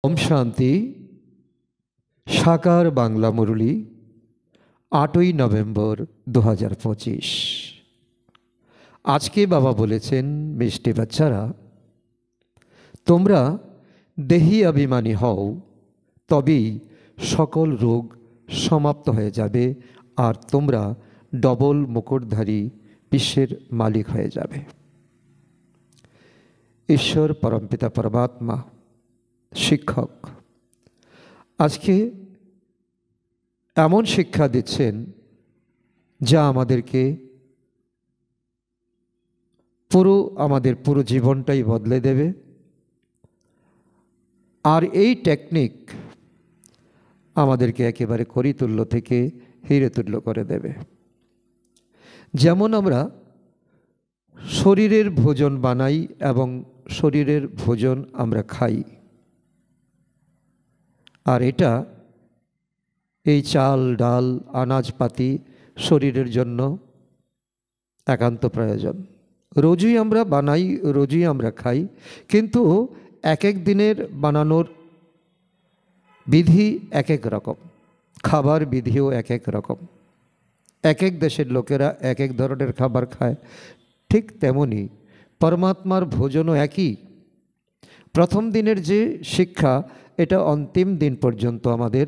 ওম শান্তি। সাকার বাংলা মুরলী 8ই নভেম্বর 2025। আজকে বাবা বলেছেন, মিষ্টি বাচ্চারা, তোমরা দেহি অভিমানী হও, তবেই সকল রোগ সমাপ্ত হয়ে যাবে আর তোমরা ডবল মুকুটধারী বিশ্বের মালিক হয়ে যাবে। ঈশ্বর পরমপিতা পরমাত্মা শিক্ষক আজকে এমন শিক্ষা দিচ্ছেন যা আমাদেরকে আমাদের পুরো জীবনটাই বদলে দেবে। আর এই টেকনিক আমাদেরকে একেবারে করিতুল্য থেকে হিরেতুল্য করে দেবে। যেমন আমরা শরীরের ভোজন বানাই এবং শরীরের ভোজন আমরা খাই, আর এটা এই চাল ডাল আনাজপাতি শরীরের জন্য একান্ত প্রয়োজন। রোজই আমরা বানাই, রোজই আমরা খাই, কিন্তু এক এক দিনের বানানোর বিধি এক এক রকম, খাবার বিধিও এক এক রকম। এক এক দেশের লোকেরা এক এক ধরনের খাবার খায়। ঠিক তেমনি পরমাত্মার ভোজনও একই। প্রথম দিনের যে শিক্ষা, এটা অন্তিম দিন পর্যন্ত আমাদের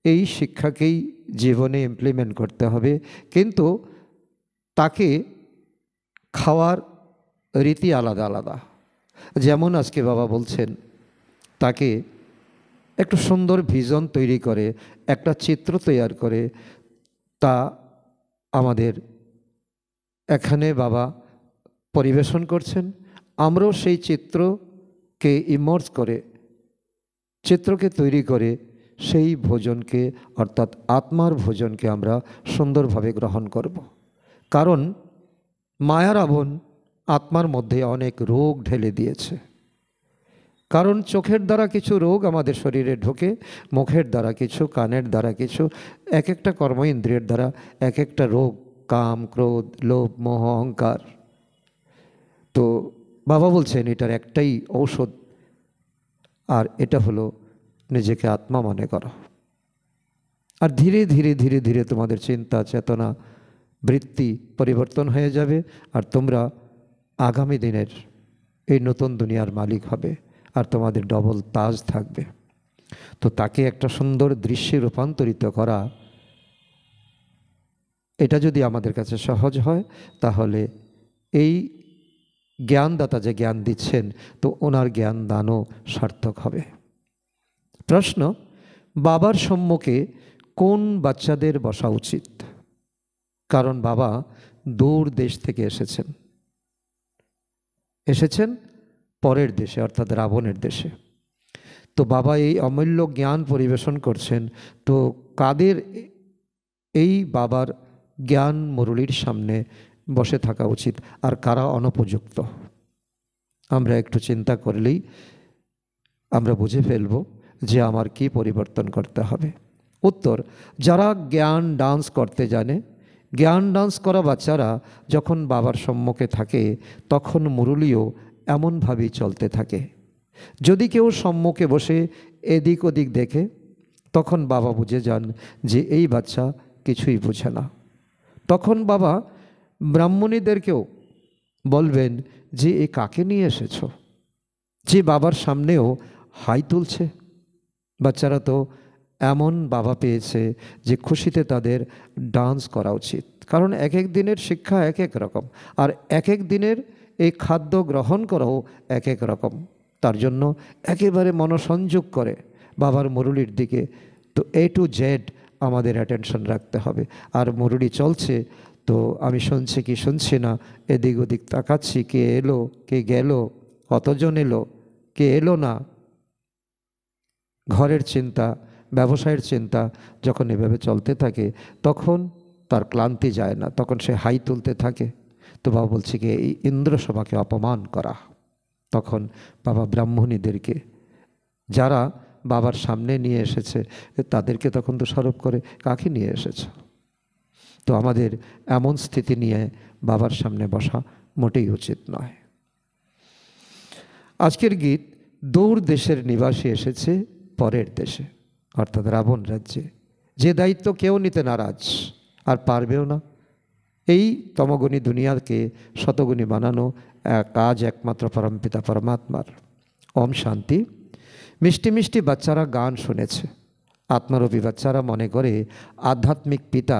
এই শিক্ষাকেই জীবনে ইমপ্লিমেন্ট করতে হবে, কিন্তু তাকে খাওয়ার রীতি আলাদা আলাদা। যেমন আজকে বাবা বলছেন, তাকে একটু সুন্দর ভিজন তৈরি করে, একটা চিত্র তৈরি করে তা আমাদের এখানে বাবা পরিবেশন করছেন। আমরাও সেই চিত্রকে ইমার্জ করে, চিত্রকে তৈরি করে সেই ভোজনকে অর্থাৎ আত্মার ভোজনকে আমরা সুন্দরভাবে গ্রহণ করব। কারণ মায়ার আবন আত্মার মধ্যে অনেক রোগ ঢেলে দিয়েছে। কারণ চোখের দ্বারা কিছু রোগ আমাদের শরীরে ঢোকে, মুখের দ্বারা কিছু, কানের দ্বারা কিছু, এক একটা কর্ম ইন্দ্রিয়ের দ্বারা এক একটা রোগ, কাম ক্রোধ লোভ মোহ অহংকার। তো বাবা বলছেন এটার একটাই ঔষধ, আর এটা হলো নিজেকে আত্মা মনে করো। আর ধীরে ধীরে ধীরে ধীরে তোমাদের চিন্তা চেতনা বৃত্তি পরিবর্তন হয়ে যাবে, আর তোমরা আগামী দিনের এই নতুন দুনিয়ার মালিক হবে, আর তোমাদের ডবল তাজ থাকবে। তো তাকে একটা সুন্দর দৃশ্যে রূপান্তরিত করা, এটা যদি আমাদের কাছে সহজ হয়, তাহলে এই জ্ঞানদাতা যে জ্ঞান দিচ্ছেন, তো ওনার জ্ঞান দানও সার্থক হবে। প্রশ্ন, বাবার সম্মুখে কোন বাচ্চাদের বসা উচিত? কারণ বাবা দূর দেশ থেকে এসেছেন পরের দেশে, অর্থাৎ রাবণের দেশে। তো বাবা এই অমূল্য জ্ঞান পরিবেশন করছেন, তো কাদের এই বাবার জ্ঞান মুরলীর সামনে বসে থাকা উচিত আর কারা অনুপযুক্ত? আমরা একটু চিন্তা করলেই আমরা বুঝে ফেলব যে আমার কি পরিবর্তন করতে হবে। উত্তর, যারা জ্ঞান ডান্স করতে জানে। জ্ঞান ডান্স করা বাচ্চারা যখন বাবার সম্মুখে থাকে, তখন মুরলীও এমনভাবেই চলতে থাকে। যদি কেউ সম্মুখে বসে এদিক ওদিক দেখে, তখন বাবা বুঝে যান যে এই বাচ্চা কিছুই বোঝে না। তখন বাবা ব্রাহ্মণীদেরকেও বলবেন যে এ কাকে নিয়ে এসেছো, যে বাবার সামনেও হাই তুলছে। বাচ্চারা তো এমন বাবা পেয়েছে যে খুশিতে তাদের ডান্স করা উচিত। কারণ এক এক দিনের শিক্ষা এক এক রকম, আর এক এক দিনের এই খাদ্য গ্রহণ করাও এক এক রকম। তার জন্য একেবারে মনোসংযোগ করে বাবার মুরলীর দিকে, তো এ টু জেড আমাদের অ্যাটেনশন রাখতে হবে। আর মুরলী চলছে, তো আমি শুনছি কি শুনছি না, এদিক ওদিক তাকাচ্ছি, কে এলো কে গেল, কতজন এলো কে এলো না, ঘরের চিন্তা ব্যবসায়ের চিন্তা যখন এভাবে চলতে থাকে, তখন তার ক্লান্তি যায় না, তখন সে হাই তুলতে থাকে। তো বাবা বলছে কি এই ইন্দ্রসভাকে অপমান করা। তখন বাবা ব্রাহ্মণীদেরকে যারা বাবার সামনে নিয়ে এসেছে তাদেরকে তখন দোষারোপ করে, কাকে নিয়ে এসেছ? তো আমাদের এমন স্থিতি নিয়ে বাবার সামনে বসা মোটেই উচিত নয়। আজকের গীত দূর দেশের নিবাসী এসেছে পরের দেশে, অর্থাৎ রাবণ রাজ্যে, যে দায়িত্ব কেউ নিতে নারাজ আর পারবেও না। এই তমগুণী দুনিয়াকে শতগুণী বানানো কাজ একমাত্র পরমপিতা পরমাত্মার। ওম শান্তি। মিষ্টি মিষ্টি বাচ্চারা গান শুনেছে। আত্মারূপী বাচ্চারা মনে করে আধ্যাত্মিক পিতা,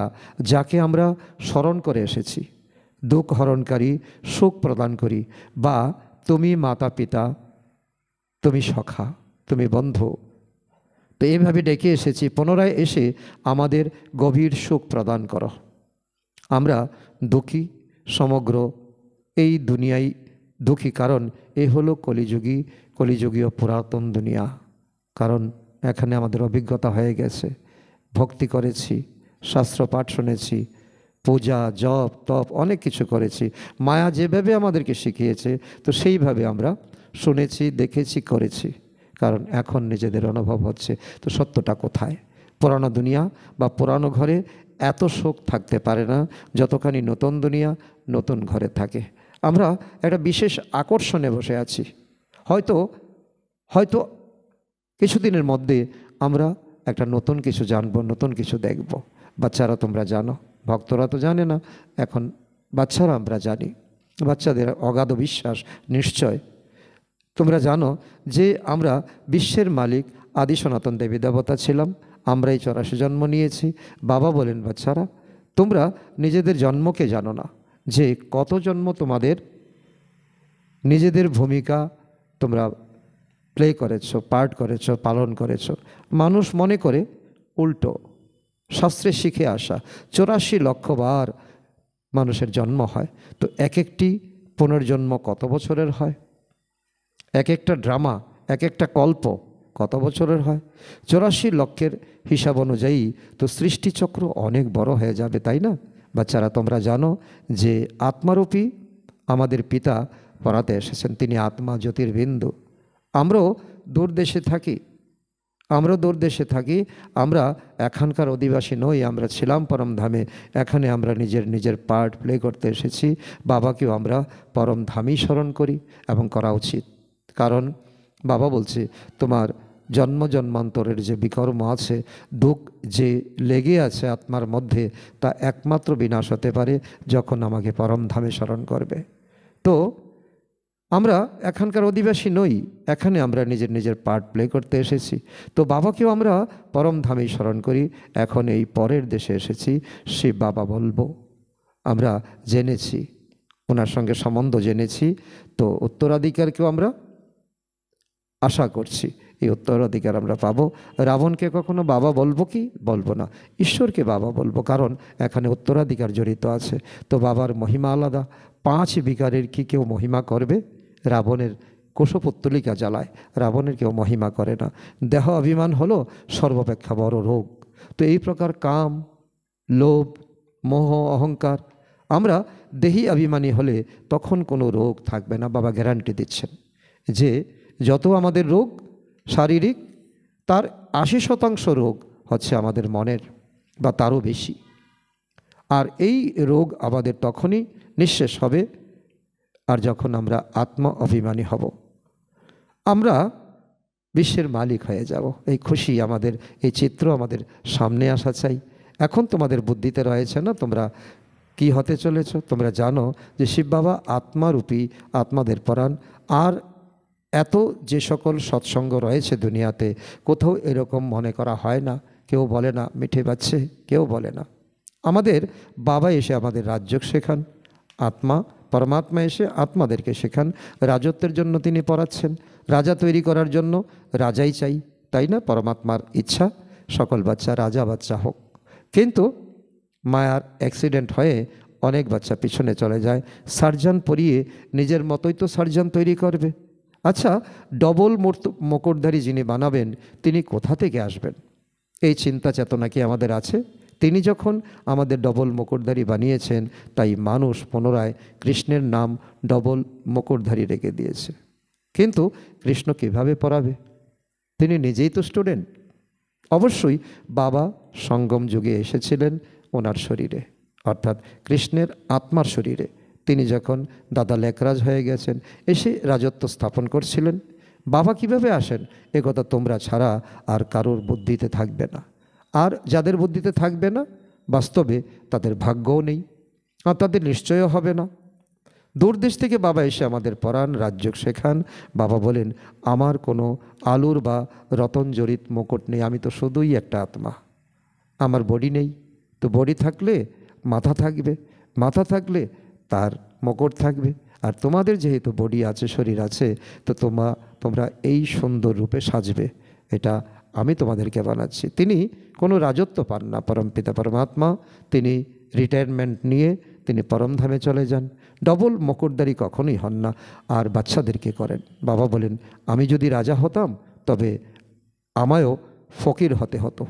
যাকে আমরা স্মরণ করে এসেছি, দুঃখ হরণকারী, সুখ প্রদানকারী, বা তুমি মাতা পিতা, তুমি সখা, তুমি বন্ধু, তো এইভাবে ডেকে এসেছি। পুনরায় এসে আমাদের গভীর সুখ প্রদান করো। আমরা দুঃখী, সমগ্র এই দুনিয়ায় দুঃখী, কারণ এ হলো কলিযুগীয় পুরাতন দুনিয়া। কারণ এখানে আমাদের অভিজ্ঞতা হয়ে গেছে, ভক্তি করেছি, শাস্ত্র পাঠ শুনেছি, পূজা জপ তপ অনেক কিছু করেছি। মায়া যেভাবে আমাদেরকে শিখিয়েছে, তো সেইভাবে আমরা শুনেছি, দেখেছি, করেছি। কারণ এখন নিজেদের অনুভব হচ্ছে তো সত্যটা কোথায়। পুরানো দুনিয়া বা পুরানো ঘরে এত সুখ থাকতে পারে না যতখানি নতুন দুনিয়া নতুন ঘরে থাকে। আমরা একটা বিশেষ আকর্ষণে বসে আছি। হয়তো কিছুদিনের মধ্যে আমরা একটা নতুন কিছু জানবো, নতুন কিছু দেখব। বাচ্চারা তোমরা জানো, ভক্তরা তো জানে না, এখন বাচ্চারা আমরা জানি। বাচ্চাদের অগাধ বিশ্বাস নিশ্চয়। তোমরা জানো যে আমরা বিশ্বের মালিক আদি সনাতন দেবী দেবতা ছিলাম, আমরা এই 84 জন্ম নিয়েছি। বাবা বলেন, বাচ্চারা তোমরা নিজেদের জন্মকে জানো না, যে কত জন্ম তোমাদের নিজেদের ভূমিকা তোমরা প্লে করেছো, পার্ট করেছো, পালন করেছো। মানুষ মনে করে উল্টো। শাস্ত্রে শিখে আসা 84 লক্ষ বার মানুষের জন্ম হয়, তো এক একটি পুনর্জন্ম কত বছরের হয়? এক একটা ড্রামা, এক একটা কল্প কত বছরের হয়? 84 লক্ষের হিসাব অনুযায়ী তো সৃষ্টিচক্র অনেক বড় হয়ে যাবে, তাই না? বাচ্চারা তোমরা জানো যে আত্মারূপী আমাদের পিতা পড়াতে এসেছেন, তিনি আত্মা জ্যোতির্বিন্দু। আমরাও দূরদেশে থাকি, আমরা এখানকার অধিবাসী নই, আমরা ছিলাম পরমধামে। এখানে আমরা নিজের পার্ট প্লে করতে এসেছি। বাবাকেও আমরা পরমধামই স্মরণ করি এবং করা উচিত। কারণ বাবা বলছে, তোমার জন্ম জন্মান্তরের যে বিকর্ম আছে, দুঃখ যে লেগে আছে আত্মার মধ্যে, তা একমাত্র বিনাশ হতে পারে যখন আমাকে পরমধামে স্মরণ করবে। তো আমরা এখানকার অধিবাসী নই, এখানে আমরা নিজের পার্ট প্লে করতে এসেছি। তো বাবাকেও আমরা পরমধামে স্মরণ করি। এখন এই পরের দেশে এসেছি, সে বাবা বলবো। আমরা জেনেছি, ওনার সঙ্গে সম্বন্ধ জেনেছি, তো উত্তরাধিকারকেও আমরা আশা করছি এই উত্তরাধিকার আমরা পাবো। রাবণকে কখনো বাবা বলবো কি? বলবো না। ঈশ্বরকে বাবা বলবো, কারণ এখানে উত্তরাধিকার জড়িত আছে। তো বাবার মহিমা আলাদা। 5 বিকারের কি কেউ মহিমা করবে? রাবণের কোষপুত্তলিকা জ্বালায়, রাবণের কেউ মহিমা করে না। দেহ অভিমান হলো সর্বাপেক্ষা বড় রোগ। তো এই প্রকার কাম, লোভ, মোহ, অহংকার, আমরা দেহি অভিমানী হলে তখন কোনো রোগ থাকবে না। বাবা গ্যারান্টি দিচ্ছেন যে যত আমাদের রোগ শারীরিক, তার 80% রোগ হচ্ছে আমাদের মনের, বা তারও বেশি। আর এই রোগ আমাদের তখনই নিঃশেষ হবে আর যখন আমরা আত্ম অভিমানী হব, আমরা বিশ্বের মালিক হয়ে যাব। এই খুশি আমাদের, এই চিত্র আমাদের সামনে আসা চাই। এখন তোমাদের বুদ্ধিতে রয়েছে না তোমরা কি হতে চলেছ। তোমরা জানো যে শিব বাবা আত্মারূপী, আত্মাদের পরাণ। আর এত যে সকল সৎসঙ্গ রয়েছে দুনিয়াতে, কোথাও এরকম মনে করা হয় না। কেউ বলে না মিঠে বাচ্চে, কেউ বলে না। আমাদের বাবা এসে আমাদের রাজ্য শেখান, পরমাত্মা এসে আত্মাদেরকে শেখান। রাজত্বের জন্য তিনি পড়াচ্ছেন, রাজা তৈরি করার জন্য রাজাই চাই, তাই না? পরমাত্মার ইচ্ছা সকল বাচ্চা রাজা বাচ্চা হোক। কিন্তু মায়ার অ্যাক্সিডেন্ট হয়ে অনেক বাচ্চা পিছনে চলে যায়। সার্জন পরিয়ে নিজের মতোই তো সার্জন তৈরি করবে। আচ্ছা, ডবল মুকুটধারী যিনি বানাবেন, তিনি কোথা থেকে আসবেন? এই চিন্তা চেতনা কি আমাদের আছে? তিনি যখন আমাদের ডবল মুকুটধারী বানিয়েছেন, তাই মানুষ পুনরায় কৃষ্ণের নাম ডবল মুকুটধারী রেখে দিয়েছে। কিন্তু কৃষ্ণ কিভাবে পড়াবে? তিনি নিজেই তো স্টুডেন্ট। অবশ্যই বাবা সঙ্গম যুগে এসেছিলেন ওনার শরীরে, অর্থাৎ কৃষ্ণের আত্মার শরীরে। তিনি যখন দাদা লেকরাজ হয়ে গেছেন, এসে রাজত্ব স্থাপন করছিলেন। বাবা কিভাবে আসেন এ কথা তোমরা ছাড়া আর কারোর বুদ্ধিতে থাকবে না। আর যাদের বুদ্ধিতে থাকবে না, বাস্তবে তাদের ভাগ্যও নেই আর তাদের নিশ্চয়ও হবে না। দূরদেশ থেকে বাবা এসে আমাদের পড়ান, রাজ্য শেখান। বাবা বলেন, আমার কোনো আলুর বা রতন জড়িত মুকুট নেই, আমি তো শুধুই একটা আত্মা। আমার বডি নেই, তো বডি থাকলে মাথা থাকবে, মাথা থাকলে তার মুকুট থাকবে। আর তোমাদের যেহেতু বডি আছে, শরীর আছে, তো তোমরা এই সুন্দর রূপে সাজবে। এটা আমি তোমাদেরকে বানাচ্ছি। তিনি কোনো রাজত্ব পান না, পরমপিতা পরমাত্মা। তিনি রিটায়ারমেন্ট নিয়ে তিনি পরমধামে চলে যান। ডবল মুকুটধারী কখনোই হন না, আর বাচ্চাদেরকে করেন। বাবা বলেন, আমি যদি রাজা হতাম তবে আমায়ও ফকির হতে হতো।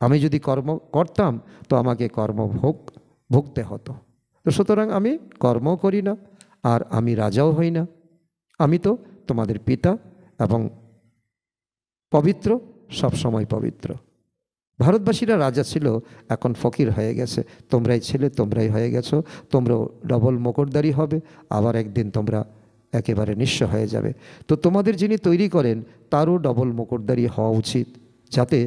আমি যদি কর্ম করতাম তো আমাকে ভুগতে হতো। তো সুতরাং আমি কর্ম করি না, আর আমি রাজাও হই না। আমি তো তোমাদের পিতা এবং পবিত্র, সবসময় পবিত্র। ভারতবাসীরা রাজা ছিল, এখন ফকির হয়ে গেছে। তোমরাই ছেলে, তোমরাই হয়ে গেছো। তোমরাও ডবল মুকুটধারী হবে, আবার একদিন তোমরা একেবারে নিঃস্ব হয়ে যাবে। তো তোমাদের যিনি তৈরি করেন তারও ডবল মুকুটধারী হওয়া উচিত, যাতে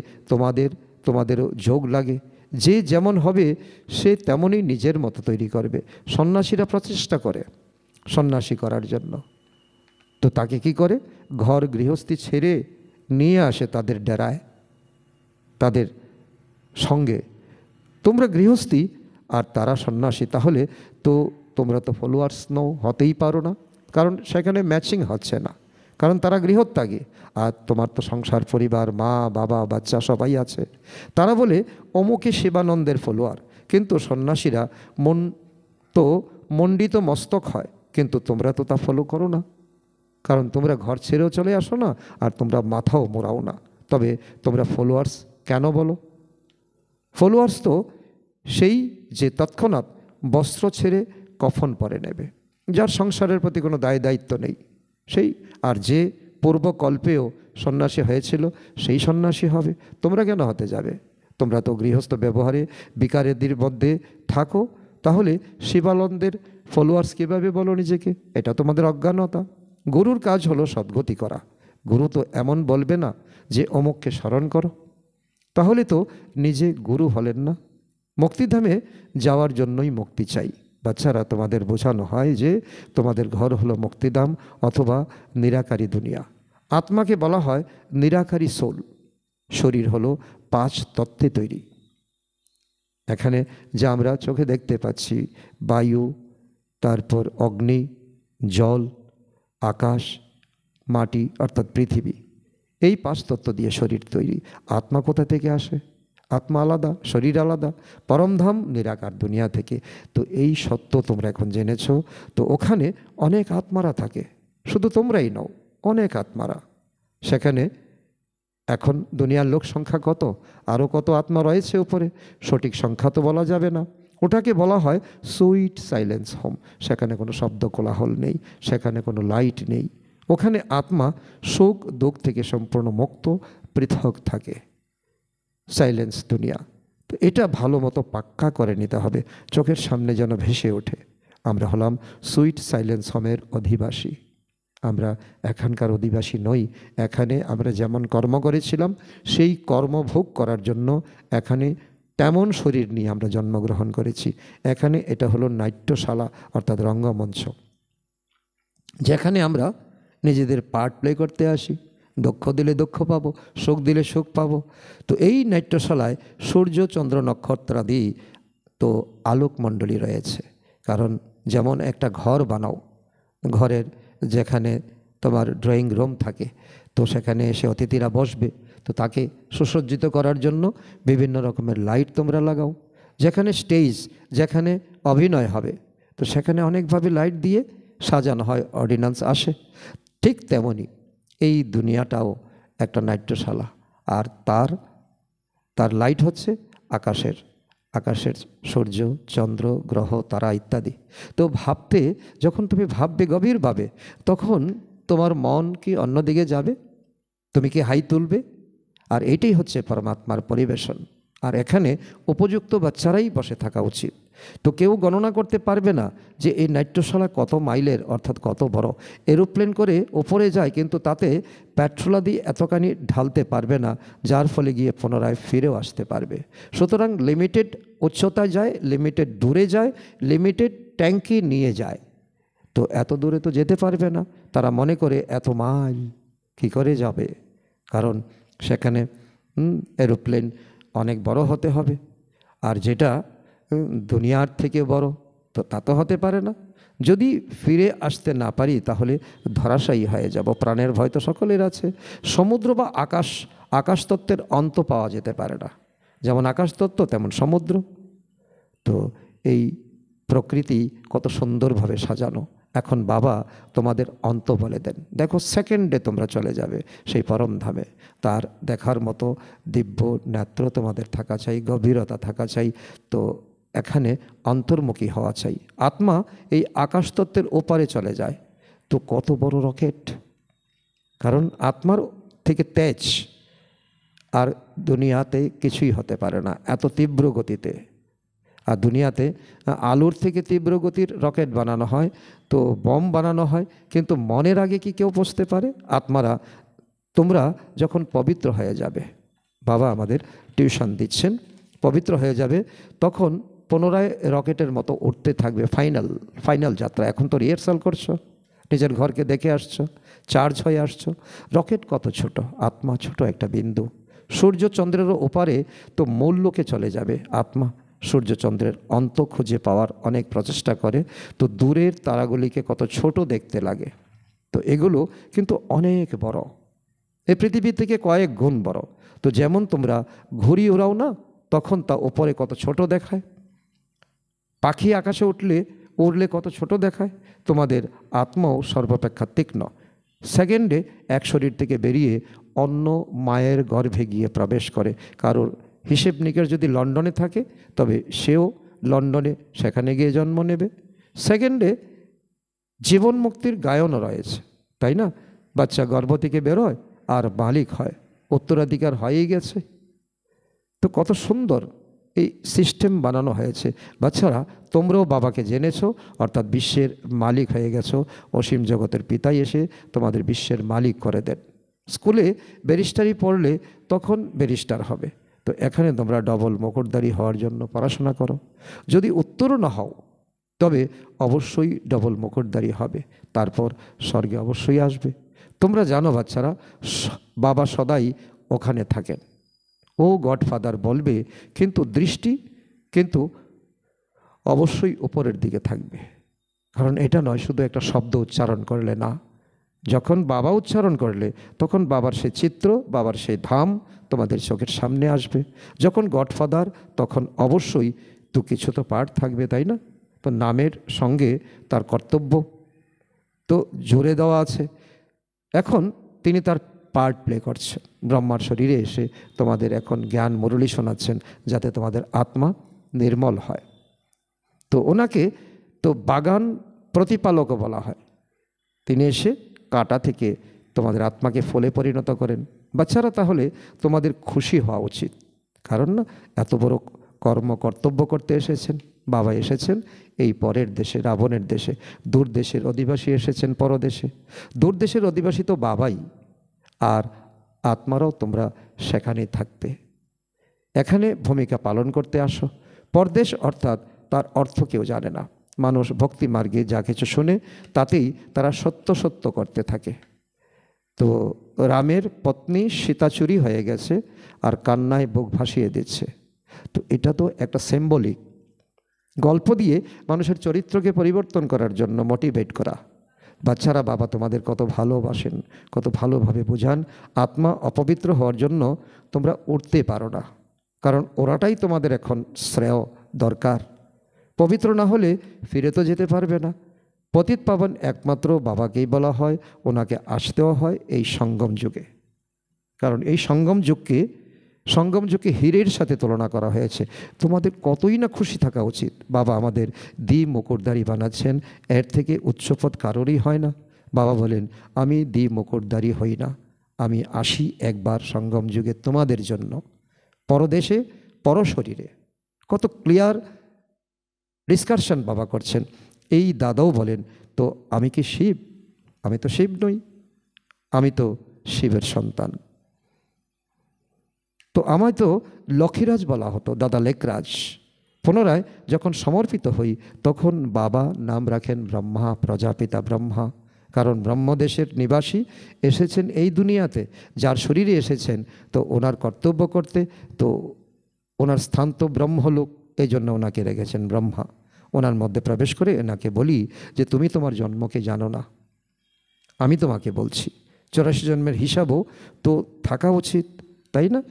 তোমাদেরও যোগ লাগে। যে যেমন হবে সে তেমনই নিজের মতো তৈরি করবে। সন্ন্যাসীরা প্রচেষ্টা করে সন্ন্যাসী করার জন্য, তো তাকে কি করে, ঘর গৃহস্থী ছেড়ে নিয়ে আসে তাদের ডেরায়, তাদের সঙ্গে। তোমরা গৃহস্থী আর তারা সন্ন্যাসী, তাহলে তো তোমরা তো ফলোয়ার্স নও, হতেই পারো না, কারণ সেখানে ম্যাচিং হচ্ছে না, কারণ তারা গৃহত্যাগী আর তোমার তো সংসার, পরিবার, মা বাবা বাচ্চা সবাই আছে। তারা বলে অমুকে শিবানন্দের ফলোয়ার, কিন্তু সন্ন্যাসীরা মণ্ডিত মস্তক হয়, কিন্তু তোমরা তো তা ফলো করো না, কারণ তোমরা ঘর ছেড়েও চলে আসো না, আর তোমরা মাথাও মোড়াও না। তবে তোমরা ফলোয়ার্স কেন বলো? ফলোয়ার্স তো সেই যে তৎক্ষণাৎ বস্ত্র ছেড়ে কফন পরে নেবে, যার সংসারের প্রতি কোনো দায়িত্ব নেই, সেই। আর যে পূর্বকল্পেও সন্ন্যাসী হয়েছিল সেই সন্ন্যাসী হবে। তোমরা কেন হতে যাবে? তোমরা তো গৃহস্থ ব্যবহারে বিকারেদের মধ্যে থাকো, তাহলে শিবানন্দের ফলোয়ার্স কীভাবে বলো নিজেকে? এটা তোমাদের অজ্ঞানতা। গুরুর কাজ হলো সদ্গতি করা। গুরু তো এমন বলবে না যে অমুককে স্মরণ করো, তাহলে তো নিজে গুরু হলেন না। মুক্তিধামে যাওয়ার জন্যই মুক্তি চাই। বাচ্চারা, তোমাদের বোঝানো হয় যে তোমাদের ঘর হলো মুক্তিধাম অথবা নিরাকারী দুনিয়া। আত্মাকে বলা হয় নিরাকারী সোল। শরীর হলো 5 তত্ত্বে তৈরি। এখানে যা আমরা চোখে দেখতে পাচ্ছি, বায়ু, তারপর অগ্নি, জল, আকাশ, মাটি অর্থাৎ পৃথিবী, এই 5 তত্ত্ব দিয়ে শরীর তৈরি। আত্মা কোথা থেকে আসে? আত্মা আলাদা, শরীর আলাদা। পরমধাম নিরাকার দুনিয়া থেকে। তো এই সত্য তোমরা এখন জেনেছো। তো ওখানে অনেক আত্মারা থাকে, শুধু তোমরাই নও, অনেক আত্মারা সেখানে। এখন দুনিয়ার লোক সংখ্যা কত, আরও কত আত্মা রয়েছে উপরে, সঠিক সংখ্যা তো বলা যাবে না। ওটাকে বলা হয় সুইট সাইলেন্স হোম। সেখানে কোনো শব্দ কোলাহল নেই, সেখানে কোনো লাইট নেই। ওখানে আত্মা সুখ দুঃখ থেকে সম্পূর্ণ মুক্ত, পৃথক থাকে। সাইলেন্স দুনিয়া। তো এটা ভালো মতো পাক্কা করে নিতে হবে, চোখের সামনে যেন ভেসে ওঠে। আমরা হলাম সুইট সাইলেন্স হোমের অধিবাসী। আমরা এখানকার অধিবাসী নই। এখানে আমরা যেমন কর্ম করেছিলাম সেই কর্মভোগ করার জন্য এখানে তেমন শরীর নিয়ে আমরা জন্মগ্রহণ করেছি। এখানে এটা হলো নাট্যশালা অর্থাৎ রঙ্গমঞ্চ, যেখানে আমরা নিজেদের পার্ট প্লে করতে আসি। দক্ষ দিলে দক্ষ পাবো, সুখ দিলে সুখ পাবো। তো এই নাট্যশালায় সূর্য, চন্দ্র, নক্ষত্রাদি তো আলোকমণ্ডলী রয়েছে। কারণ যেমন একটা ঘর বানাও, ঘরের যেখানে তোমার ড্রয়িং রুম থাকে, তো সেখানে এসে অতিথিরা বসবে, তো তাকে সুসজ্জিত করার জন্য বিভিন্ন রকমের লাইট তোমরা লাগাও। যেখানে স্টেজ, যেখানে অভিনয় হবে, তো সেখানে অনেকভাবে লাইট দিয়ে সাজানো হয়, অর্ডিন্যান্স আসে। ঠিক তেমনি এই দুনিয়াটাও একটা নাট্যশালা, আর তার লাইট হচ্ছে আকাশের সূর্য, চন্দ্র, গ্রহ, তারা ইত্যাদি। তো যখন তুমি ভাববে গভীরভাবে, তখন তোমার মন কি অন্যদিকে যাবে? তুমি কি হাই তুলবে? আর এটাই হচ্ছে পরমাত্মার পরিবেশন। আর এখানে উপযুক্ত বাচ্চারাই বসে থাকা উচিত। তো কেউ গণনা করতে পারবে না যে এই নাট্যশালা কত মাইলের, অর্থাৎ কত বড়। এরোপ্লেন করে ওপরে যায়, কিন্তু তাতে পেট্রোলাদি এতখানি ঢালতে পারবে না, যার ফলে গিয়ে পুনরায় ফিরেও আসতে পারবে। সুতরাং লিমিটেড উচ্চতায় যায়, লিমিটেড দূরে যায়, লিমিটেড ট্যাঙ্কি নিয়ে যায়। তো এত দূরে তো যেতে পারবে না। তারা মনে করে এত মাইল কী করে যাবে, কারণ সেখানে এরোপ্লেন অনেক বড় হতে হবে, আর যেটা দুনিয়ার থেকে বড়, তো তা তো হতে পারে না। যদি ফিরে আসতে না পারি তাহলে ধরাশায়ী হয়ে যাব। প্রাণের ভয় তো সকলের আছে। সমুদ্র বা আকাশতত্ত্বের অন্ত পাওয়া যেতে পারে না। যেমন আকাশতত্ত্ব তেমন সমুদ্র। তো এই প্রকৃতি কত সুন্দরভাবে সাজানো। এখন বাবা তোমাদের অন্ত বলে দেন, দেখো সেকেন্ডে তোমরা চলে যাবে সেই পরম ধামে। তার দেখার মতো দিব্য নেত্র তোমাদের থাকা চাই, গভীরতা থাকা চাই। তো এখানে অন্তর্মুখী হওয়া চাই। আত্মা এই আকাশতত্ত্বের ওপারে চলে যায়। তো কত বড় রকেট, কারণ আত্মার থেকে তেজ আর দুনিয়াতে কিছুই হতে পারে না, এত তীব্র গতিতে। আর দুনিয়াতে আলুর থেকে তীব্র গতির রকেট বানানো হয়, তো বম বানানো হয়, কিন্তু মনের আগে কি কেউ পৌঁছতে পারে? আত্মারা তোমরা যখন পবিত্র হয়ে যাবে, বাবা আমাদের টিউশন দিচ্ছেন, পবিত্র হয়ে যাবে, তখন পুনরায় রকেটের মতো উঠতে থাকবে। ফাইনাল যাত্রা। এখন তো রিহার্সাল করছো, নিজের ঘরকে দেখে আসছো, চার্জ হয়ে আসছো। রকেট কত ছোট, আত্মা ছোট একটা বিন্দু। সূর্য চন্দ্রেরও ওপারে তো মূল লোকে চলে যাবে আত্মা। সূর্যচন্দ্রের অন্ত খুঁজে পাওয়ার অনেক প্রচেষ্টা করে, তো দূরের তারাগুলিকে কত ছোট দেখতে লাগে। তো এগুলো কিন্তু অনেক বড়, এই পৃথিবী থেকে কয়েক গুণ বড়। তো যেমন তোমরা ঘুড়ি ওড়াও না, তখন তা ওপরে কত ছোট দেখায়। পাখি আকাশে উড়লে কত ছোট দেখায়। তোমাদের আত্মাও সর্বাপেক্ষা তীক্ষ্ণ। সেকেন্ডে এক শরীর থেকে বেরিয়ে অন্য মায়ের গর্ভে গিয়ে প্রবেশ করে। কারোর হিসেব নিকেশ যদি লন্ডনে থাকে, তবে সেও লন্ডনে সেখানে গিয়ে জন্ম নেবে। সেকেন্ডে জীবন মুক্তির গায়নও রয়েছে, তাই না? বাচ্চা গর্ভ থেকে বেরোয় আর মালিক হয়, উত্তরাধিকার হয়েই গেছে। তো কত সুন্দর এই সিস্টেম বানানো হয়েছে। বাচ্চারা তোমরাও বাবাকে জেনেছো, অর্থাৎ বিশ্বের মালিক হয়ে গেছো। অসীম জগতের পিতাই এসে তোমাদের বিশ্বের মালিক করে দেন। স্কুলে ব্যারিস্টারি পড়লে তখন ব্যারিস্টার হবে। তো এখানে তোমরা ডবল মুকুটধারী হওয়ার জন্য পড়াশোনা করো। যদি উত্তরও না হও, তবে অবশ্যই ডবল মুকুটধারী হবে, তারপর স্বর্গে অবশ্যই আসবে। তোমরা জানো বাচ্চারা, বাবা সদাই ওখানে থাকেন। ও গডফাদার বলবে, কিন্তু দৃষ্টি কিন্তু অবশ্যই উপরের দিকে থাকবে। কারণ এটা নয় শুধু একটা শব্দ উচ্চারণ করলে না, যখন বাবা উচ্চারণ করলে তখন বাবার সেই চিত্র, বাবার সেই ধাম তোমাদের চোখের সামনে আসবে। যখন গডফাদার, তখন অবশ্যই তো কিছু তো পার্ট থাকবে, তাই না? তো নামের সঙ্গে তার কর্তব্য তো জুড়ে দেওয়া আছে। এখন তিনি তার পার্ট প্লে করছেন। ব্রহ্মার শরীরে এসে তোমাদের এখন জ্ঞান মুরলী শোনাচ্ছেন, যাতে তোমাদের আত্মা নির্মল হয়। তো ওনাকে তো বাগান প্রতিপালকও বলা হয়। তিনি এসে কাঁটা থেকে তোমাদের আত্মাকে ফলে পরিণত করেন। বাচ্চারা, তাহলে তোমাদের খুশি হওয়া উচিত, কারণ না এত বড় কর্তব্য করতে এসেছেন। বাবা এসেছেন এই পরের দেশে, রাবণের দেশে। দূর দেশের অধিবাসী এসেছেন পরদেশে। দূর দেশের অধিবাসী তো বাবাই, আর আত্মারাও তোমরা সেখানেই থাকবে। এখানে ভূমিকা পালন করতে আসো। পরদেশ অর্থাৎ তার অর্থ কেউ জানে না। মানুষ ভক্তি মার্গে যা কিছু শোনে তাতেই তারা সত্য করতে থাকে। তো রামের পত্নী সীতাচুরি হয়ে গেছে আর কান্নায় বুক ভাসিয়ে দিচ্ছে। তো এটা তো একটা সিম্বলিক গল্প দিয়ে মানুষের চরিত্রকে পরিবর্তন করার জন্য মোটিভেট করা। বাচ্চারা, বাবা তোমাদের কত ভালোবাসেন, কত ভালোভাবে বোঝান। আত্মা অপবিত্র হওয়ার জন্য তোমরা উঠতে পারো না, কারণ ওরাটাই তোমাদের এখন শ্রেয় দরকার। পবিত্র না হলে ফিরে তো যেতে পারবে না। পতিত পাবন একমাত্র বাবাকেই বলা হয়, ওনাকে আসতেও হয় এই সঙ্গম যুগে। কারণ এই সঙ্গম যুগকে হীরের সাথে তুলনা করা হয়েছে। তোমাদের কতই না খুশি থাকা উচিত। বাবা আমাদের মুকুটধারী বানাচ্ছেন, এর থেকে উচ্চপদ কারোরই হয় না। বাবা বলেন, আমি মুকুটধারী হই না, আমি আসি একবার সঙ্গম যুগে তোমাদের জন্য। পরদেশে পরশরীরে। কত ক্লিয়ার ডিসকাশন বাবা করছেন। এই দাদাও বলেন, তো আমি কি শিব? আমি তো শিব নই, আমি তো শিবের সন্তান। তো আমায় তো লক্ষীরাজ বলা হতো, দাদা লেকরাজ। পুনরায় যখন সমর্পিত হই তখন বাবা নাম রাখেন ব্রহ্মা, প্রজাপিতা ব্রহ্মা। কারণ ব্রহ্মদেশের নিবাসী এসেছেন এই দুনিয়াতে, যার শরীরে এসেছেন, তো ওনার কর্তব্য করতে, তো ওনার স্থান তো ব্রহ্মলোক, এই জন্য ওনাকে রেখেছেন ব্রহ্মা। ওনার মধ্যে প্রবেশ করে এনাকে বলি যে তুমি তোমার জন্মকে জানো না, আমি তোমাকে বলছি। 84 জন্মের হিসাবও তো থাকা উচিত, তাই না?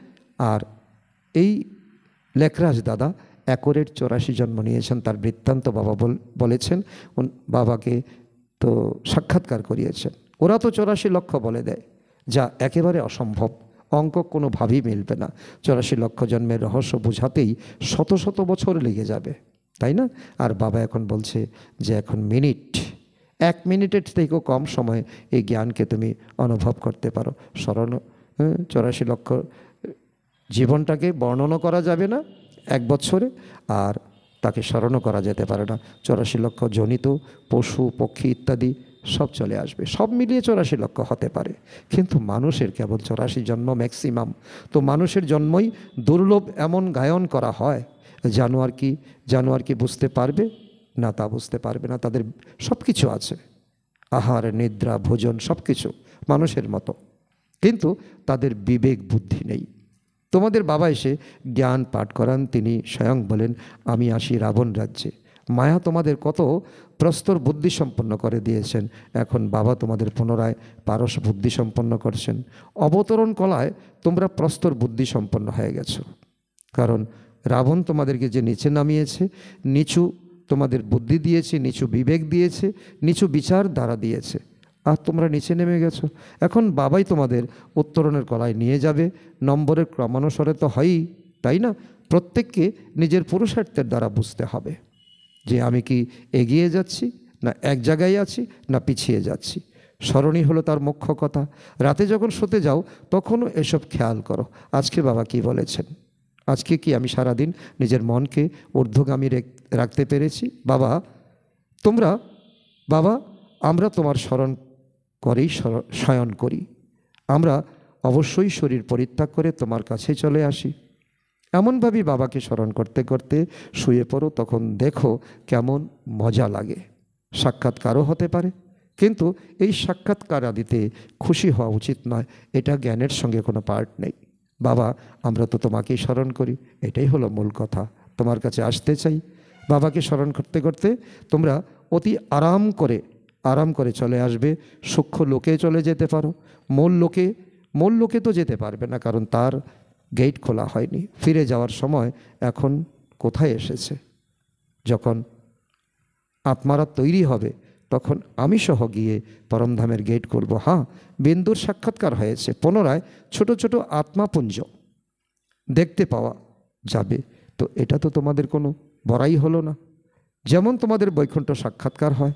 আর এই লেকরাজ দাদা একরের 84 জন্ম নিয়েছেন, তার বৃত্তান্ত বাবা বলেছেন। বাবাকে তো সাক্ষাৎকার করিয়েছেন। ওরা তো 84 লক্ষ বলে দেয়, যা একেবারে অসম্ভব, অঙ্ক কোনোভাবেই মিলবে না। 84 লক্ষ জন্মের রহস্য বোঝাতেই শত শত বছর লেগে যাবে, তাই না? আর বাবা এখন বলছে যে এখন মিনিট, 1 মিনিটের থেকেও কম সময়ে এই জ্ঞানকে তুমি অনুভব করতে পারো। 84 লক্ষ জীবনটাকে বর্ণনা করা যাবে না 1 বছরে, আর তাকে স্মরণও করা যেতে পারে না। 84 লক্ষ জনিত পশু পক্ষী ইত্যাদি সব চলে আসবে, সব মিলিয়ে 84 লক্ষ হতে পারে, কিন্তু মানুষের কেবল 84 জন্ম ম্যাক্সিমাম। তো মানুষের জন্মই দুর্লভ এমন গায়ন করা হয়। জানোয়ার কি বুঝতে পারবে না? তা বুঝতে পারবে না। তাদের সব কিছু আছে, আহার নিদ্রা ভোজন সব কিছু মানুষের মতো, কিন্তু তাদের বিবেক বুদ্ধি নেই। তোমাদের বাবা এসে জ্ঞান পাঠ করান, তিনি স্বয়ং বলেন আমি আসি রাবণ রাজ্যে। মায়া তোমাদের কত প্রস্তর বুদ্ধি সম্পন্ন করে দিয়েছেন, এখন বাবা তোমাদের পুনরায় পারস বুদ্ধি সম্পন্ন করছেন। অবতরণ কলায় তোমরা প্রস্তর বুদ্ধি সম্পন্ন হয়ে গেছো, কারণ রাবণ তোমাদেরকে যে নিচে নামিয়েছে, নিচু তোমাদের বুদ্ধি দিয়েছে, নিচু বিবেক দিয়েছে, নিচু বিচার দ্বারা দিয়েছে, আর তোমরা নিচে নেমে গেছো। এখন বাবাই তোমাদের উত্তরণের কলায় নিয়ে যাবে। নম্বরের ক্রমানুসারে তো হয়ই, তাই না? প্রত্যেককে নিজের পুরুষার্থের দ্বারা বুঝতে হবে যে আমি কি এগিয়ে যাচ্ছি, না এক জায়গায় আছি, না পিছিয়ে যাচ্ছি। স্মরণই হলো তার মুখ্য কথা। রাতে যখন শুতে যাও তখনও এসব খেয়াল করো, আজকে বাবা কি বলেছেন, আজকে কি আমি সারাদিন নিজের মনকে ঊর্ধ্বগামী রাখতে পেরেছি। বাবা আমরা তোমার স্মরণ করেই শয়ন করি, আমরা অবশ্যই শরীর পরিত্যাগ করে তোমার কাছে চলে আসি। এমনভাবেই বাবাকে স্মরণ করতে করতে শুয়ে পড়ো, তখন দেখো কেমন মজা লাগে। সাক্ষাৎকারও হতে পারে, কিন্তু এই সাক্ষাৎকার আদিতে খুশি হওয়া উচিত নয়, এটা জ্ঞানের সঙ্গে কোনো পার্ট নেই। বাবা আমরা তো তোমাকেই স্মরণ করি, এটাই হলো মূল কথা। তোমার কাছে আসতে চাই। বাবাকে স্মরণ করতে করতে তোমরা অতি আরাম করে চলে আসবে। সূক্ষ্ম লোকে চলে যেতে পারো, মূল লোকে তো যেতে পারবে না, কারণ তার গেট খোলা হয়নি। ফিরে যাওয়ার সময় এখন কোথায় এসেছে। যখন আত্মারা তৈরি হবে তখন আমি সহ গিয়ে পরমধামের গেট করব। হ্যাঁ, বিন্দুর সাক্ষাৎকার হয়েছে, পুনরায় ছোট ছোট আত্মাপুঞ্জ দেখতে পাওয়া যাবে। তো এটা তো তোমাদের কোনো বড়াই হলো না। যেমন তোমাদের বৈকুণ্ঠ সাক্ষাৎকার হয়,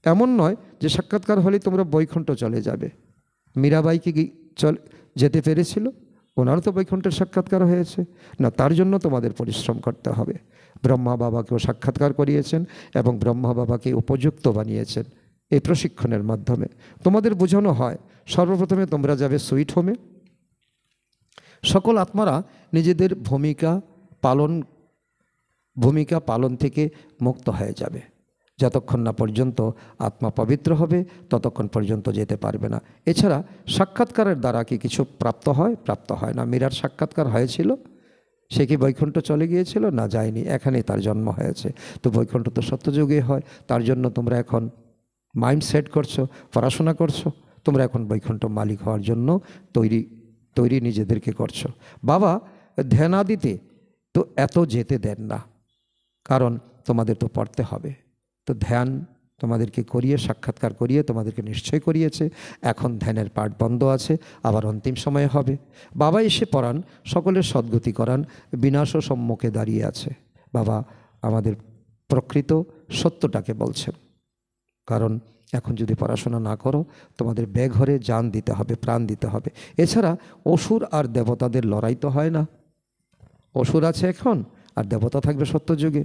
এমন নয় যে সাক্ষাৎকার হলে তোমরা বৈকুণ্ঠ চলে যাবে। মীরাবাইকে যেতে পেরেছিল, ওনারও তো বৈকুণ্ঠের সাক্ষাৎকার হয়েছে না, তার জন্য তোমাদের পরিশ্রম করতে হবে। ব্রহ্মা বাবাকেও সাক্ষাৎকার করিয়েছেন এবং ব্রহ্মা বাবাকে উপযুক্ত বানিয়েছেন এই প্রশিক্ষণের মাধ্যমে। তোমাদের বোঝানো হয় সর্বপ্রথমে তোমরা যাবে সুইট হোমে। সকল আত্মারা নিজেদের ভূমিকা পালন থেকে মুক্ত হয়ে যাবে। যতক্ষণ না পর্যন্ত আত্মা পবিত্র হবে ততক্ষণ পর্যন্ত যেতে পারবে না। এছাড়া সাক্ষাৎকারের দ্বারা কি কিছু প্রাপ্ত হয় না। মীরার সাক্ষাৎকার হয়েছিল, সে কি বৈকুণ্ঠ চলে গিয়েছিল? না, যায়নি, এখানেই তার জন্ম হয়েছে। তো বৈকুণ্ঠ তো সত্যযুগে হয়, তার জন্য তোমরা এখন মাইন্ড সেট করছো, পড়াশোনা করছো, তোমরা এখন বৈকুণ্ঠ মালিক হওয়ার জন্য তৈরি নিজেদেরকে করছো। বাবা ধ্যানাদিতে তো এত যেতে দেন না, কারণ তোমাদের তো পড়তে হবে। তো ধ্যান তোমাদেরকে করিয়ে, সাক্ষাৎকার করিয়ে তোমাদেরকে নিশ্চয় করিয়েছে। এখন ধ্যানের পাঠ বন্ধ আছে, আবার অন্তিম সময়ে হবে। বাবা এসে পড়ান, সকলের সদ্গতি করান, বিনাশও সম্মুখে দাঁড়িয়ে আছে। বাবা আমাদের প্রকৃত সত্যটাকে বলছেন, কারণ এখন যদি পড়াশোনা না করো তোমাদের বেঘরে জান দিতে হবে, প্রাণ দিতে হবে। এছাড়া অসুর আর দেবতাদের লড়াই তো হয় না। অসুর আছে এখন, আর দেবতা থাকবে সত্যযুগে।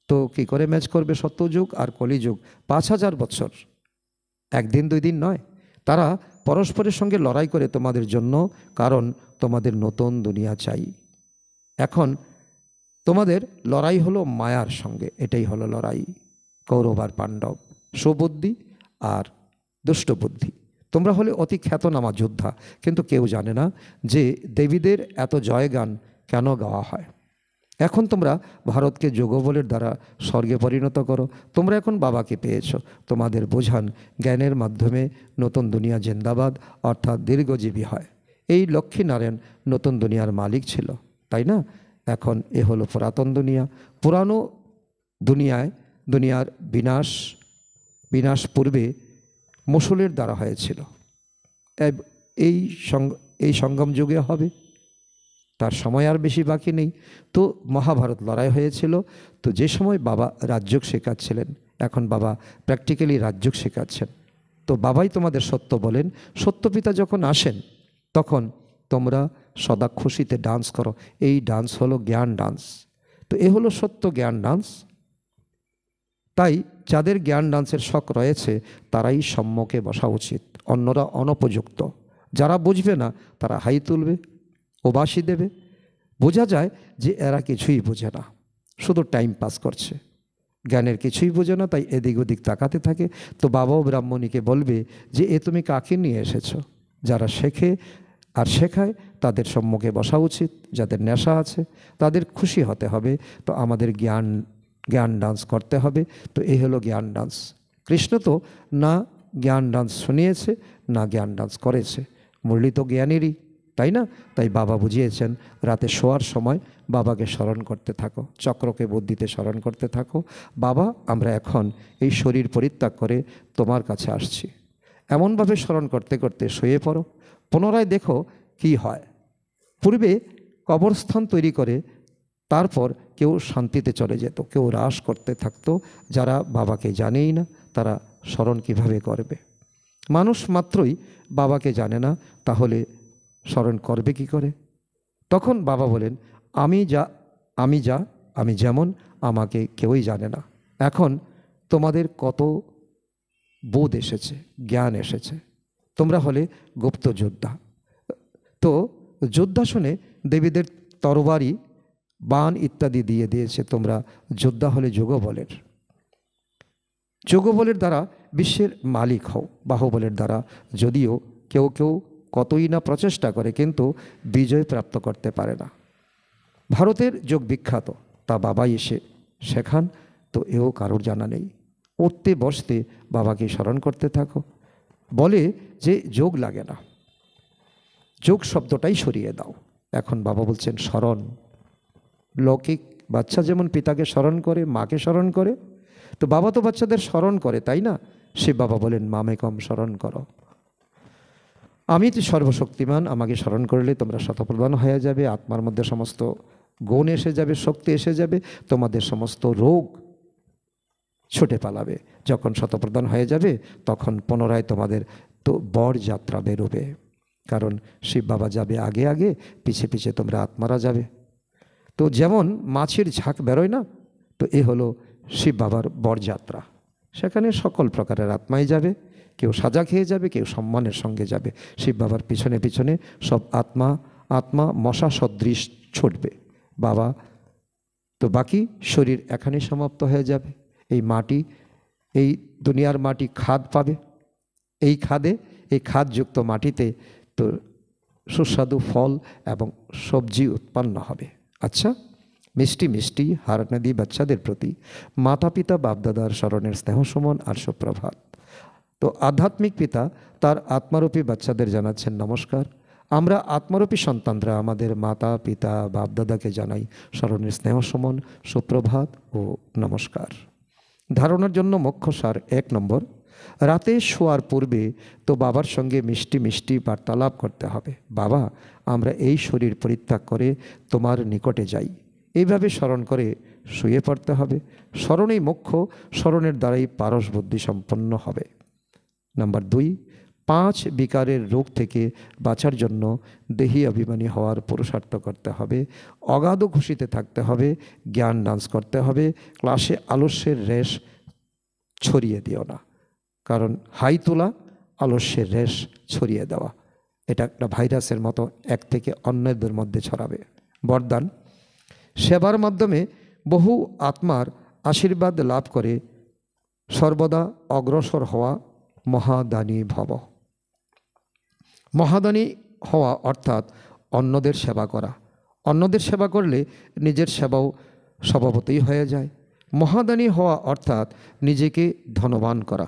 তো কি করে ম্যাচ করবে সত্যযুগ আর কলিযুগ? 5,000 বছর, একদিন 2 দিন নয়। তারা পরস্পরের সঙ্গে লড়াই করে তোমাদের জন্য, কারণ তোমাদের নতুন দুনিয়া চাই। এখন তোমাদের লড়াই হলো মায়ার সঙ্গে, এটাই হলো লড়াই। কৌরব আর পাণ্ডব, সুবুদ্ধি আর দুষ্টবুদ্ধি। তোমরা হলে অতি খ্যাতনামা যোদ্ধা, কিন্তু কেউ জানে না যে দেবীদের এত জয়গান কেন গাওয়া হয়। এখন তোমরা ভারতকে যোগবলের দ্বারা স্বর্গে পরিণত করো। তোমরা এখন বাবাকে পেয়েছো, তোমাদের বোঝান জ্ঞানের মাধ্যমে নতুন দুনিয়া জিন্দাবাদ, অর্থাৎ দীর্ঘজীবী হয়। এই লক্ষ্মীনারায়ণ নতুন দুনিয়ার মালিক ছিল, তাই না? এখন এ হলো পুরাতন দুনিয়া। পুরানো দুনিয়ার বিনাশ পূর্বে মুসলের দ্বারা হয়েছিল। এই সঙ্গম যুগে হবে, তার সময় আর বেশি বাকি নেই। তো মহাভারত লড়াই হয়েছিল। তো যে সময় বাবা রাজযোগ শেখাচ্ছিলেন, এখন বাবা প্র্যাকটিক্যালি রাজযোগ শেখাচ্ছেন। তো বাবাই তোমাদের সত্য বলেন। সত্যপিতা যখন আসেন তখন তোমরা সদা খুশিতে ডান্স করো। এই ডান্স হলো জ্ঞান ডান্স। তো এ হলো সত্য জ্ঞান ডান্স। তাই যাদের জ্ঞান ডান্সের শখ রয়েছে তারাই সম্মুখে বসা উচিত, অন্যরা অনুপযুক্ত। যারা বুঝবে না তারা হাই তুলবে, ওবাসী দেবে। বোঝা যায় যে এরা কিছুই বোঝে না, শুধু টাইম পাস করছে, জ্ঞানের কিছুই বোঝে না, তাই এদিক ওদিক তাকাতে থাকে। তো বাবাও ব্রাহ্মণীকে বলবে যে এ তুমি কাকে নিয়ে এসেছো? যারা শেখে আর শেখায় তাদের সম্মুখে বসা উচিত। যাদের নেশা আছে তাদের খুশি হতে হবে। তো আমাদের জ্ঞান ডান্স করতে হবে। তো এই হলো জ্ঞান ডান্স। কৃষ্ণ তো না জ্ঞান ডান্স শুনিয়েছে না জ্ঞান ডান্স করেছে, মুরলি তো জ্ঞানেরই, তাই না? তাই বাবা বুঝিয়েছেন রাতে শোয়ার সময় বাবাকে স্মরণ করতে থাকো, চক্রকে বুদ্ধিতে স্মরণ করতে থাকো। বাবা, আমরা এখন এই শরীর পরিত্যাগ করে তোমার কাছে আসছি। এমনভাবে স্মরণ করতে করতে শুয়ে পড়ো, পুনরায় দেখো কি হয়। পূর্বে কবরস্থান তৈরি করে তারপর কেউ শান্তিতে চলে যেত, কেউ হ্রাস করতে থাকতো। যারা বাবাকে জানেই না তারা স্মরণ কিভাবে করবে? মানুষ মাত্রই বাবাকে জানে না, তাহলে স্মরণ করবে কি করে? তখন বাবা বলেন, আমি যেমন আমাকে কেউই জানে না। এখন তোমাদের কত বোধ এসেছে, জ্ঞান এসেছে, তোমরা হলে গুপ্ত যোদ্ধা। তো যোদ্ধাসনে দেবীদের তরবারি, বাণ ইত্যাদি দিয়ে দিয়েছে। তোমরা যোদ্ধা হলে যোগবলের দ্বারা বিশ্বের মালিক হও, বাহুবলের দ্বারা। যদিও কেউ কেউ কতই না প্রচেষ্টা করে, কিন্তু বিজয় প্রাপ্ত করতে পারে না। ভারতের যোগ বিখ্যাত, তা বাবাই এসে শেখান। তো এও কারোর জানা নেই। উঠতে বসতে বাবাকে স্মরণ করতে থাকো। বলে যে যোগ লাগে না, যোগ শব্দটাই সরিয়ে দাও। এখন বাবা বলছেন স্মরণ। লৌকিক বাচ্চা যেমন পিতাকে স্মরণ করে, মাকে স্মরণ করে, তো বাবা তো বাচ্চাদের স্মরণ করে, তাই না? সে বাবা বলেন মামেকম স্মরণ করো। আমি তো সর্বশক্তিমান, আমাকে স্মরণ করলে তোমরা শতপ্রধান হয়ে যাবে। আত্মার মধ্যে সমস্ত গুণ এসে যাবে, শক্তি এসে যাবে, তোমাদের সমস্ত রোগ ছুটে পালাবে। যখন শতপ্রধান হয়ে যাবে তখন পুনরায় তোমাদের তো বর যাত্রা বেরোবে। কারণ শিব বাবা যাবে আগে আগে, পিছে পিছে তোমরা আত্মারা যাবে। তো যেমন মাছের ঝাঁক বেরোয় না, তো এ হলো শিব বাবার বরযাত্রা। সেখানে সকল প্রকারের আত্মাই যাবে, কেউ সাজা খেয়ে যাবে, কেউ সম্মানের সঙ্গে যাবে। শিব বাবার পিছনে পিছনে সব আত্মা মশা সদৃশ ছুটবে। বাবা তো বাকি শরীর এখানেই সমাপ্ত হয়ে যাবে। এই মাটি, এই দুনিয়ার মাটি খাদ পাবে। এই খাদযুক্ত মাটিতে তো সুস্বাদু ফল এবং সবজি উৎপন্ন হবে। আচ্ছা, মিষ্টি মিষ্টি হারনাদি বাচ্চাদের প্রতি মাতা পিতা বাপদাদার স্মরণের স্নেহসুমন আর সুপ্রভাত। তো আধ্যাত্মিক পিতা তার আত্মারূপী বাচ্চাদের জানাচ্ছেন নমস্কার। আমরা আত্মারূপী সন্তানরা আমাদের মাতা পিতা বাপদাদাকে জানাই স্মরণের স্নেহসুমন, সুপ্রভাত ও নমস্কার। ধারণার জন্য মুখ্য সার 1 নম্বর, রাতে শোয়ার পূর্বে তো বাবার সঙ্গে মিষ্টি মিষ্টি বার্তালাপ করতে হবে। বাবা, আমরা এই শরীর পরিত্যাগ করে তোমার নিকটে যাই, এইভাবে স্মরণ করে শুয়ে পড়তে হবে। স্মরণেই মুখ্য, স্মরণের দ্বারাই পারস বুদ্ধি সম্পন্ন হবে। নাম্বার 2, 5 বিকারের রোগ থেকে বাঁচার জন্য দেহি অভিমানী হওয়ার পুরুষার্থ করতে হবে, অগাধ খুশিতে থাকতে হবে, জ্ঞান ডান্স করতে হবে, ক্লাসে আলস্যের রেশ ছড়িয়ে দিও না, কারণ হাই তোলা আলস্যের রেশ ছড়িয়ে দেওয়া এটা একটা ভাইরাসের মতো এক থেকে অন্যদের মধ্যে ছড়াবে। বরদান, সেবার মাধ্যমে বহু আত্মার আশীর্বাদ লাভ করে সর্বদা অগ্রসর হওয়া মহাদানী ভব। মহাদানী হওয়া অর্থাৎ অন্যদের সেবা করা। অন্যদের সেবা করলে নিজের সেবাও স্বভাবতই হয়ে যায়। মহাদানী হওয়া অর্থাৎ নিজেকে ধনবান করা।